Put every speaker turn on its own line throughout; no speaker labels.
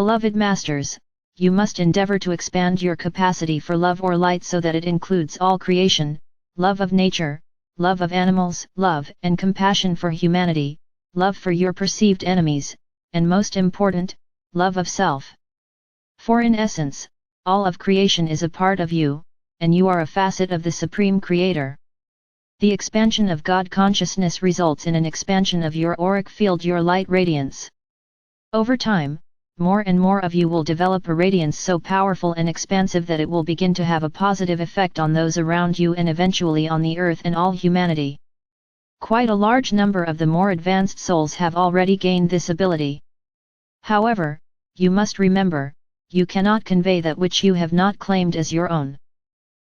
Beloved Masters, you must endeavor to expand your capacity for love or light so that it includes all creation, love of nature, love of animals, love and compassion for humanity, love for your perceived enemies, and most important, love of self. For in essence, all of creation is a part of you, and you are a facet of the Supreme Creator. The expansion of God consciousness results in an expansion of your auric field, your light radiance. Over time, more and more of you will develop a radiance so powerful and expansive that it will begin to have a positive effect on those around you and eventually on the earth and all humanity. Quite a large number of the more advanced souls have already gained this ability. However, you must remember, you cannot convey that which you have not claimed as your own.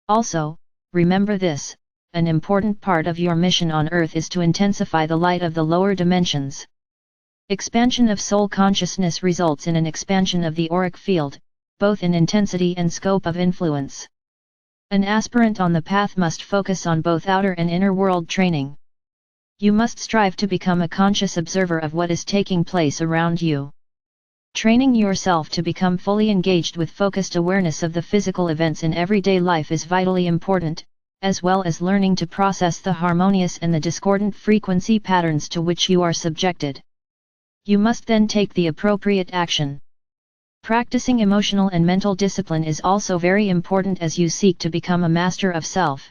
Also, remember this, an important part of your mission on earth is to intensify the light of the lower dimensions. Expansion of soul consciousness results in an expansion of the auric field, both in intensity and scope of influence. An aspirant on the path must focus on both outer and inner world training. You must strive to become a conscious observer of what is taking place around you. Training yourself to become fully engaged with focused awareness of the physical events in everyday life is vitally important, as well as learning to process the harmonious and the discordant frequency patterns to which you are subjected. You must then take the appropriate action. Practicing emotional and mental discipline is also very important as you seek to become a master of self.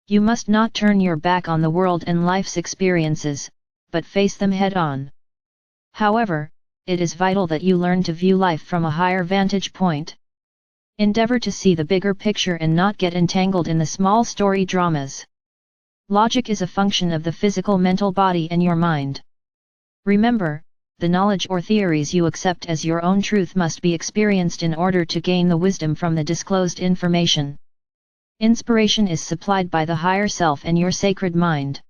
You must not turn your back on the world and life's experiences, but face them head-on. However, it is vital that you learn to view life from a higher vantage point. Endeavor to see the bigger picture and not get entangled in the small story dramas. Logic is a function of the physical mental body and your mind. Remember, the knowledge or theories you accept as your own truth must be experienced in order to gain the wisdom from the disclosed information. Inspiration is supplied by the higher self and your sacred mind.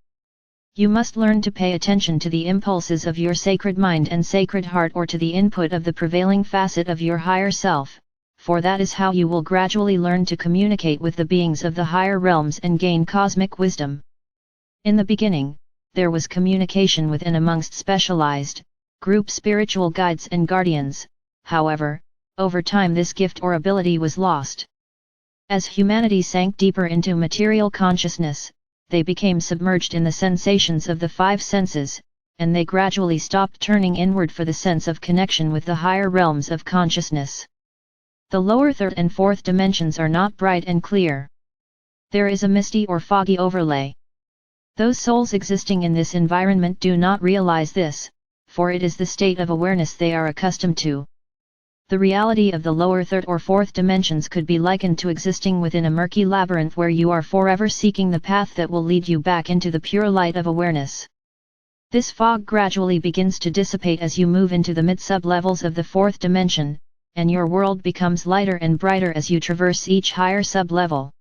You must learn to pay attention to the impulses of your sacred mind and sacred heart or to the input of the prevailing facet of your higher self, for that is how you will gradually learn to communicate with the beings of the higher realms and gain cosmic wisdom. In the beginning, there was communication with and amongst specialized, group spiritual guides and guardians. However, over time this gift or ability was lost. As humanity sank deeper into material consciousness, they became submerged in the sensations of the five senses, and they gradually stopped turning inward for the sense of connection with the higher realms of consciousness. The lower third and fourth dimensions are not bright and clear. There is a misty or foggy overlay. Those souls existing in this environment do not realize this, for it is the state of awareness they are accustomed to. The reality of the lower third or fourth dimensions could be likened to existing within a murky labyrinth where you are forever seeking the path that will lead you back into the pure light of awareness. This fog gradually begins to dissipate as you move into the mid-sub-levels of the fourth dimension, and your world becomes lighter and brighter as you traverse each higher sub-level.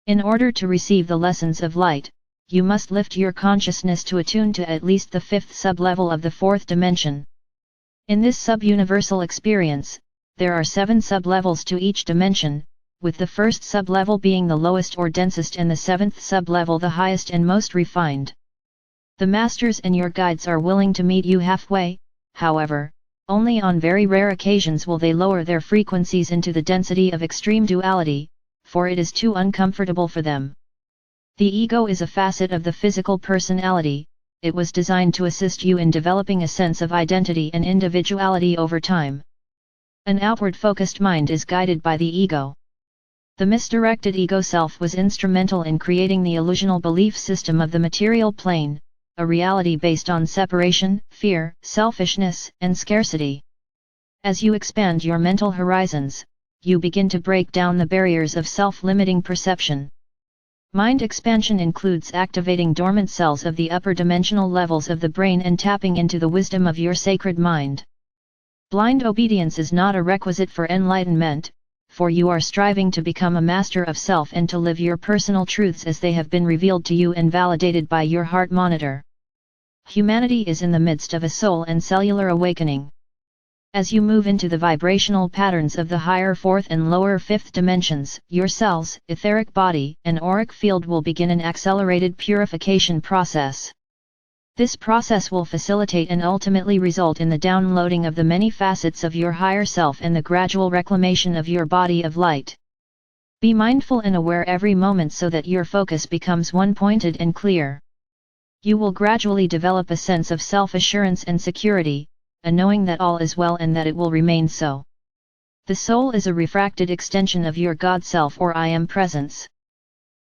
In order to receive the lessons of light, you must lift your consciousness to attune to at least the fifth sub-level of the fourth dimension. In this sub-universal experience, there are 7 sub-levels to each dimension, with the first sub-level being the lowest or densest and the 7th sub-level the highest and most refined. The masters and your guides are willing to meet you halfway, however, only on very rare occasions will they lower their frequencies into the density of extreme duality, for it is too uncomfortable for them. The ego is a facet of the physical personality. It was designed to assist you in developing a sense of identity and individuality over time. An outward-focused mind is guided by the ego. The misdirected ego self was instrumental in creating the illusional belief system of the material plane, a reality based on separation, fear, selfishness, and scarcity. As you expand your mental horizons, you begin to break down the barriers of self-limiting perception. Mind expansion includes activating dormant cells of the upper dimensional levels of the brain and tapping into the wisdom of your sacred mind. Blind obedience is not a requisite for enlightenment, for you are striving to become a master of self and to live your personal truths as they have been revealed to you and validated by your heart monitor. Humanity is in the midst of a soul and cellular awakening. As you move into the vibrational patterns of the higher fourth and lower fifth dimensions, your cells, etheric body, and auric field will begin an accelerated purification process. This process will facilitate and ultimately result in the downloading of the many facets of your higher self and the gradual reclamation of your body of light. Be mindful and aware every moment so that your focus becomes one-pointed and clear. You will gradually develop a sense of self-assurance and security, a knowing that all is well and that it will remain so. The soul is a refracted extension of your God Self or I Am Presence.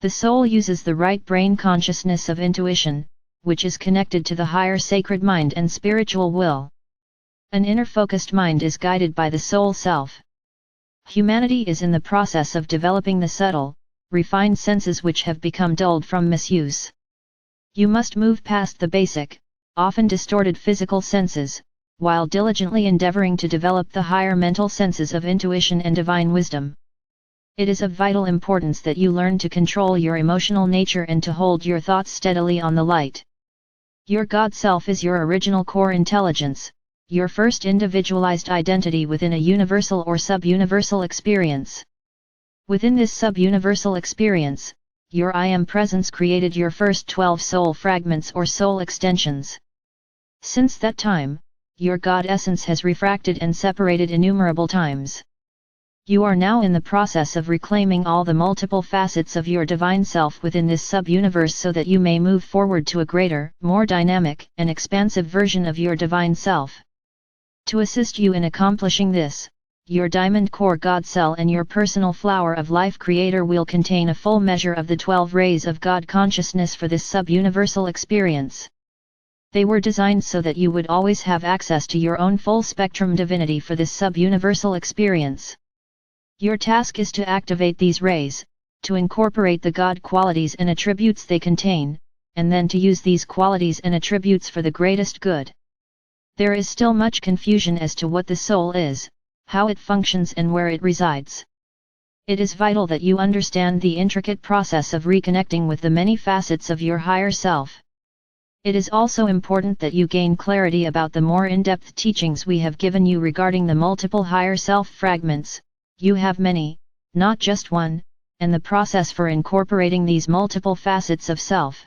The soul uses the right brain consciousness of intuition, which is connected to the higher sacred mind and spiritual will. An inner focused mind is guided by the soul self. Humanity is in the process of developing the subtle, refined senses which have become dulled from misuse. You must move past the basic, often distorted physical senses, while diligently endeavoring to develop the higher mental senses of intuition and divine wisdom. It is of vital importance that you learn to control your emotional nature and to hold your thoughts steadily on the light. Your God Self is your original core intelligence, your first individualized identity within a universal or sub-universal experience. Within this sub-universal experience, your I Am Presence created your first 12 soul fragments or soul extensions. Since that time, your God Essence has refracted and separated innumerable times. You are now in the process of reclaiming all the multiple facets of your divine self within this sub-universe so that you may move forward to a greater, more dynamic, and expansive version of your divine self. To assist you in accomplishing this, your Diamond Core God Cell and your personal Flower of Life Creator will contain a full measure of the 12 rays of God consciousness for this sub-universal experience. They were designed so that you would always have access to your own full spectrum divinity for this sub-universal experience. Your task is to activate these rays, to incorporate the God qualities and attributes they contain, and then to use these qualities and attributes for the greatest good. There is still much confusion as to what the soul is, how it functions and where it resides. It is vital that you understand the intricate process of reconnecting with the many facets of your higher self. It is also important that you gain clarity about the more in-depth teachings we have given you regarding the multiple higher self fragments. You have many, not just one, and the process for incorporating these multiple facets of self.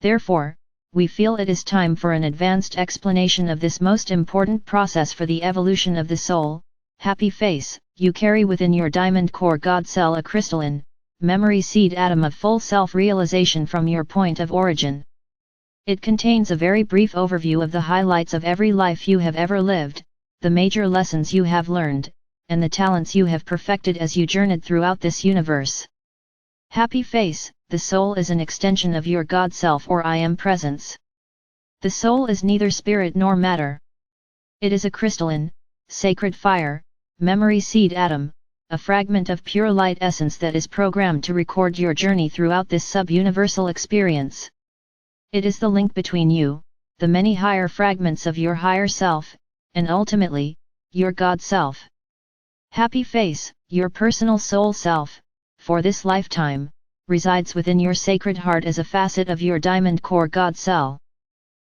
Therefore, we feel it is time for an advanced explanation of this most important process for the evolution of the soul. Happy face, you carry within your Diamond Core God Cell a crystalline, memory seed atom of full self-realization from your point of origin. It contains a very brief overview of the highlights of every life you have ever lived, the major lessons you have learned, and the talents you have perfected as you journeyed throughout this universe. Happy face, the soul is an extension of your God Self or I Am Presence. The soul is neither spirit nor matter. It is a crystalline, sacred fire, memory seed atom, a fragment of pure light essence that is programmed to record your journey throughout this sub-universal experience. It is the link between you, the many higher fragments of your higher self, and ultimately, your God Self. Happy face, your personal soul self, for this lifetime, resides within your sacred heart as a facet of your Diamond Core God Cell.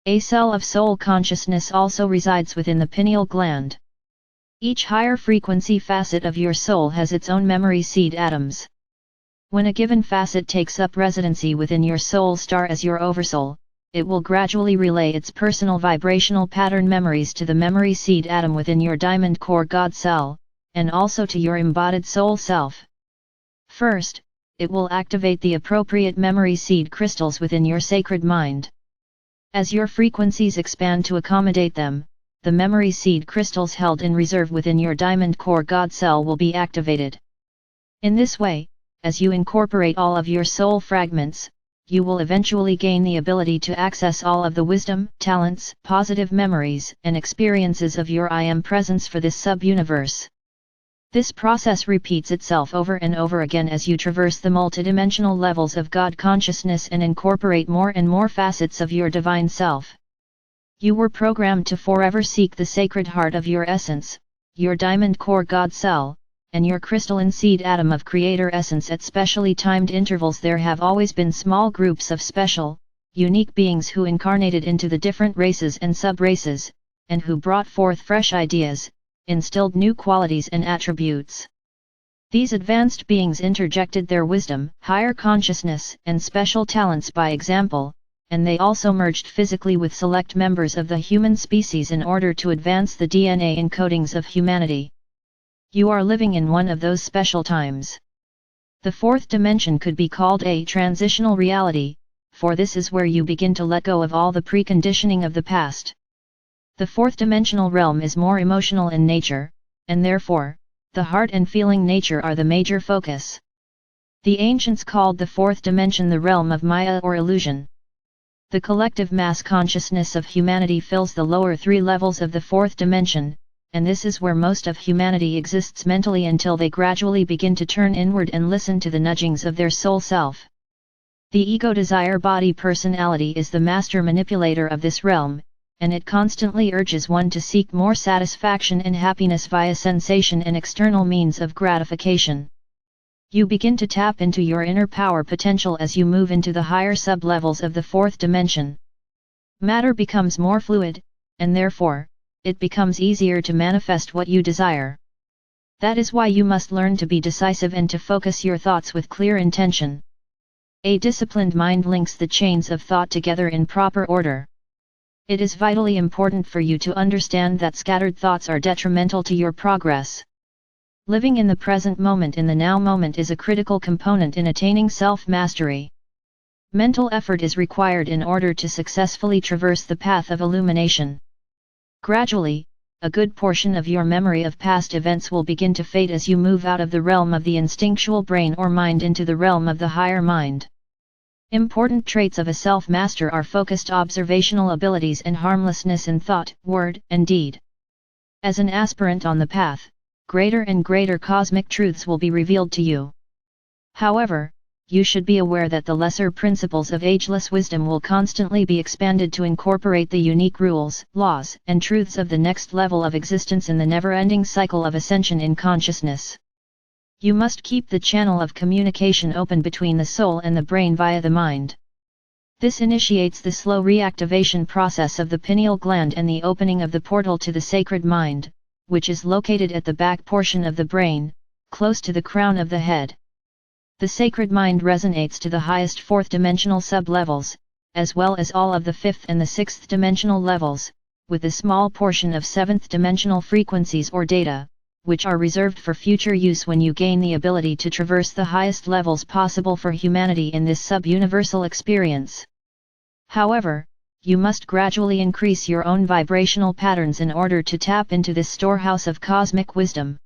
A cell of soul consciousness also resides within the pineal gland. Each higher frequency facet of your soul has its own memory seed atoms. When a given facet takes up residency within your soul star as your oversoul, it will gradually relay its personal vibrational pattern memories to the memory seed atom within your Diamond Core God Cell, and also to your embodied soul self. First, it will activate the appropriate memory seed crystals within your sacred mind. As your frequencies expand to accommodate them, the memory seed crystals held in reserve within your Diamond Core God Cell will be activated. In this way, as you incorporate all of your soul fragments, you will eventually gain the ability to access all of the wisdom, talents, positive memories, and experiences of your I Am Presence for this sub-universe. This process repeats itself over and over again as you traverse the multidimensional levels of God consciousness and incorporate more and more facets of your divine self. You were programmed to forever seek the sacred heart of your essence, your Diamond Core God Cell, and your crystalline seed atom of Creator Essence at specially timed intervals. There have always been small groups of special, unique beings who incarnated into the different races and sub-races, and who brought forth fresh ideas, instilled new qualities and attributes. These advanced beings interjected their wisdom, higher consciousness, and special talents by example, and they also merged physically with select members of the human species in order to advance the DNA encodings of humanity. You are living in one of those special times. The fourth dimension could be called a transitional reality, for this is where you begin to let go of all the preconditioning of the past. The fourth dimensional realm is more emotional in nature, and therefore, the heart and feeling nature are the major focus. The ancients called the fourth dimension the realm of Maya or illusion. The collective mass consciousness of humanity fills the lower three levels of the fourth dimension, and this is where most of humanity exists mentally until they gradually begin to turn inward and listen to the nudgings of their soul self. The ego desire body personality is the master manipulator of this realm, and it constantly urges one to seek more satisfaction and happiness via sensation and external means of gratification. You begin to tap into your inner power potential as you move into the higher sub-levels of the fourth dimension. Matter becomes more fluid, and therefore, it becomes easier to manifest what you desire. That is why you must learn to be decisive and to focus your thoughts with clear intention. A disciplined mind links the chains of thought together in proper order. It is vitally important for you to understand that scattered thoughts are detrimental to your progress. Living in the present moment in the now moment is a critical component in attaining self-mastery. Mental effort is required in order to successfully traverse the path of illumination. Gradually, a good portion of your memory of past events will begin to fade as you move out of the realm of the instinctual brain or mind into the realm of the higher mind. Important traits of a self-master are focused observational abilities and harmlessness in thought, word, and deed. As an aspirant on the path, greater and greater cosmic truths will be revealed to you. However, you should be aware that the lesser principles of ageless wisdom will constantly be expanded to incorporate the unique rules, laws, and truths of the next level of existence in the never-ending cycle of ascension in consciousness. You must keep the channel of communication open between the soul and the brain via the mind. This initiates the slow reactivation process of the pineal gland and the opening of the portal to the sacred mind, which is located at the back portion of the brain, close to the crown of the head. The sacred mind resonates to the highest fourth-dimensional sub-levels, as well as all of the fifth and the sixth-dimensional levels, with a small portion of seventh-dimensional frequencies or data, which are reserved for future use when you gain the ability to traverse the highest levels possible for humanity in this sub-universal experience. However, you must gradually increase your own vibrational patterns in order to tap into this storehouse of cosmic wisdom.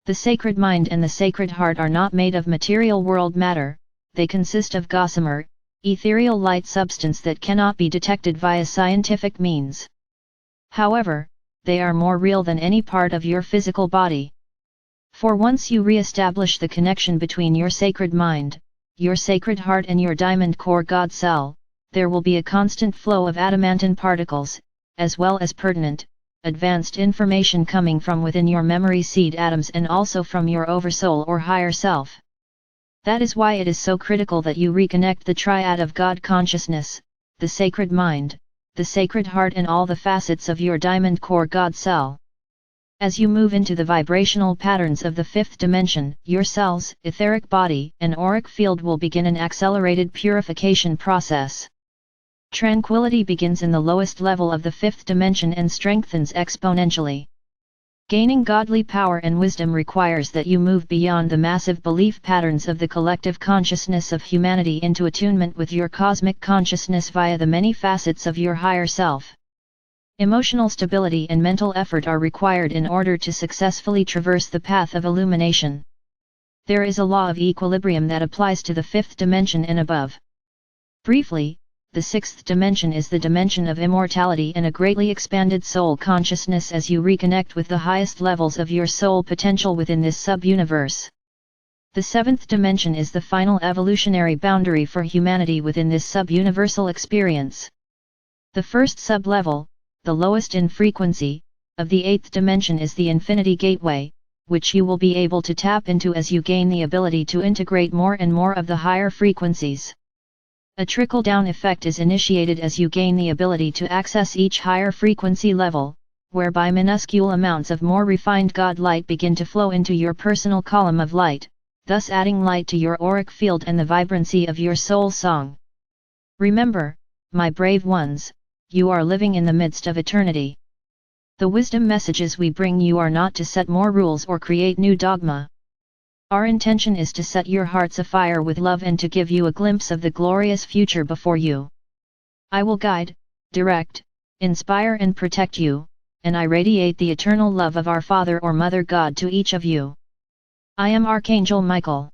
The sacred mind and the sacred heart are not made of material world matter, they consist of gossamer, ethereal light substance that cannot be detected via scientific means. However, they are more real than any part of your physical body. For once you re-establish the connection between your sacred mind, your sacred heart and your diamond core God cell, there will be a constant flow of adamantine particles, as well as pertinent, advanced information coming from within your memory seed atoms and also from your oversoul or higher self. That is why it is so critical that you reconnect the triad of God consciousness, the sacred mind, the sacred heart and all the facets of your diamond core God cell. As you move into the vibrational patterns of the fifth dimension, your cells, etheric body, and auric field will begin an accelerated purification process. Tranquility begins in the lowest level of the fifth dimension and strengthens exponentially. Gaining godly power and wisdom requires that you move beyond the massive belief patterns of the collective consciousness of humanity into attunement with your cosmic consciousness via the many facets of your higher self. Emotional stability and mental effort are required in order to successfully traverse the path of illumination. There is a law of equilibrium that applies to the fifth dimension and above. Briefly, the sixth dimension is the dimension of immortality and a greatly expanded soul consciousness as you reconnect with the highest levels of your soul potential within this sub-universe. The seventh dimension is the final evolutionary boundary for humanity within this sub-universal experience. The first sub-level, the lowest in frequency, of the eighth dimension is the infinity gateway, which you will be able to tap into as you gain the ability to integrate more and more of the higher frequencies. A trickle-down effect is initiated as you gain the ability to access each higher frequency level, whereby minuscule amounts of more refined God light begin to flow into your personal column of light, thus adding light to your auric field and the vibrancy of your soul song. Remember, my brave ones, you are living in the midst of eternity. The wisdom messages we bring you are not to set more rules or create new dogma. Our intention is to set your hearts afire with love and to give you a glimpse of the glorious future before you. I will guide, direct, inspire and protect you, and I radiate the eternal love of our Father or Mother God to each of you. I am Archangel Michael.